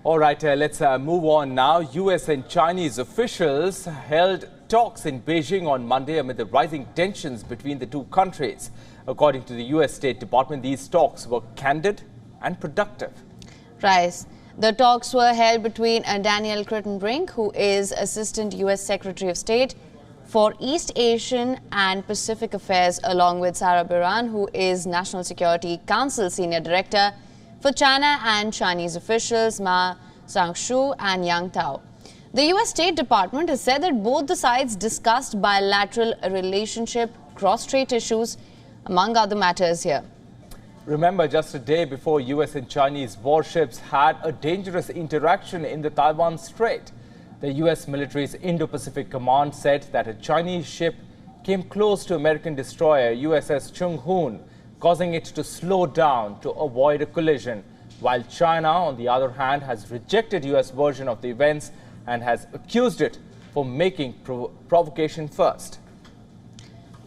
All right, let's move on now. US and Chinese officials held talks in Beijing on Monday amid the rising tensions between the two countries. According to the US State Department, these talks were candid and productive. Right. The talks were held between Daniel Kritenbrink, who is Assistant US Secretary of State for East Asian and Pacific Affairs, along with Sarah Biran, who is National Security Council Senior Director for China, and Chinese officials Ma Zhangshu and Yang Tao. The US State Department has said that both the sides discussed bilateral relationship, cross-strait issues, among other matters here. Remember, just a day before, US and Chinese warships had a dangerous interaction in the Taiwan Strait. The US military's Indo-Pacific Command said that a Chinese ship came close to American destroyer USS Chung Hoon, causing it to slow down to avoid a collision, while China, on the other hand, has rejected US version of the events and has accused it for making provocation first.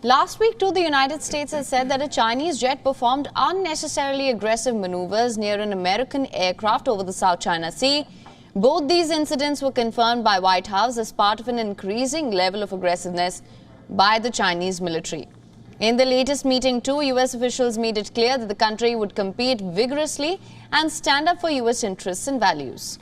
Last week, too, the United States has said that a Chinese jet performed unnecessarily aggressive maneuvers near an American aircraft over the South China Sea. Both these incidents were confirmed by White House as part of an increasing level of aggressiveness by the Chinese military. In the latest meeting, too, US officials made it clear that the country would compete vigorously and stand up for US interests and values.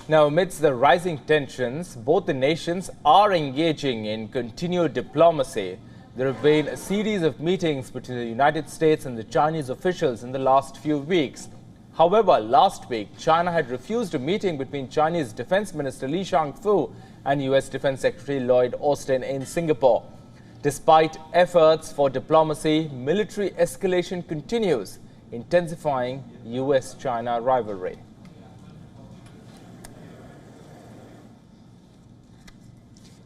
Now, amidst the rising tensions, both the nations are engaging in continued diplomacy. There have been a series of meetings between the United States and the Chinese officials in the last few weeks. However, last week, China had refused a meeting between Chinese Defense Minister Li Shangfu and US Defense Secretary Lloyd Austin in Singapore. Despite efforts for diplomacy, military escalation continues, intensifying US-China rivalry.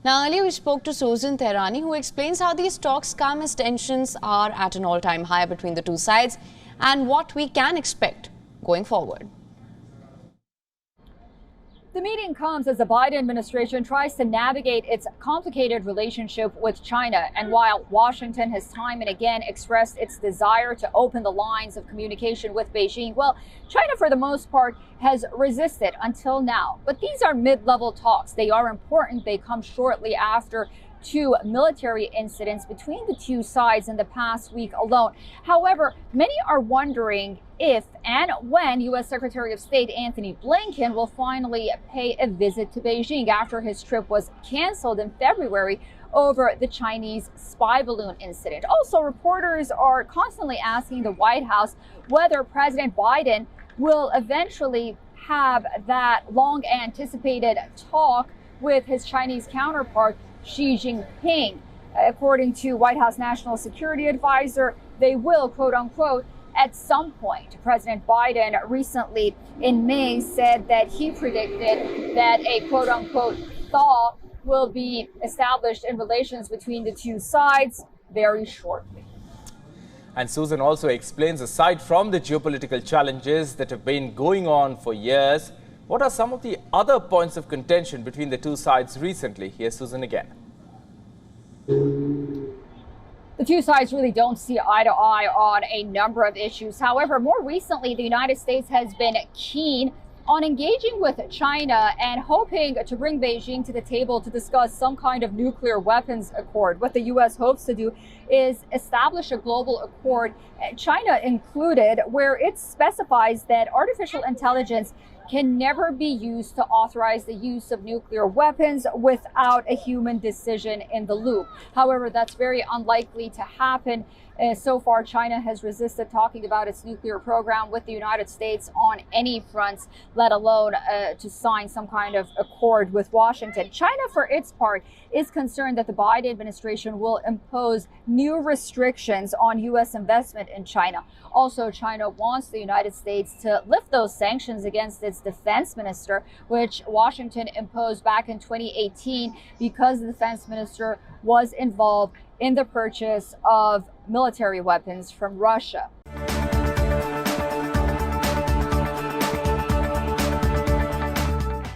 Now, earlier we spoke to Susan Tehrani, who explains how these talks come as tensions are at an all-time high between the two sides and what we can expect going forward. The meeting comes as the Biden administration tries to navigate its complicated relationship with China. And while Washington has time and again expressed its desire to open the lines of communication with Beijing, well, China, for the most part, has resisted until now. But these are mid-level talks. They are important. They come shortly after two military incidents between the two sides in the past week alone. However, many are wondering if and when U.S. Secretary of State Antony Blinken will finally pay a visit to Beijing after his trip was canceled in February over the Chinese spy balloon incident. Also, reporters are constantly asking the White House whether President Biden will eventually have that long anticipated talk with his Chinese counterpart Xi Jinping. According to White House National Security Advisor, they will, quote unquote, at some point. President Biden recently in May said that he predicted that a quote unquote thaw will be established in relations between the two sides very shortly. And Susan also explains, aside from the geopolitical challenges that have been going on for years, what are some of the other points of contention between the two sides recently? Here's Susan again. The two sides really don't see eye to eye on a number of issues. However, more recently, the United States has been keen on engaging with China and hoping to bring Beijing to the table to discuss some kind of nuclear weapons accord. What the U.S. hopes to do is establish a global accord, China included, where it specifies that artificial intelligence can never be used to authorize the use of nuclear weapons without a human decision in the loop. However, that's very unlikely to happen. So far, China has resisted talking about its nuclear program with the United States on any fronts, let alone to sign some kind of accord with Washington. China, for its part, is concerned that the Biden administration will impose new restrictions on U.S. investment in China. Also, China wants the United States to lift those sanctions against its defense minister, which Washington imposed back in 2018 because the defense minister was involved in the purchase of military weapons from Russia.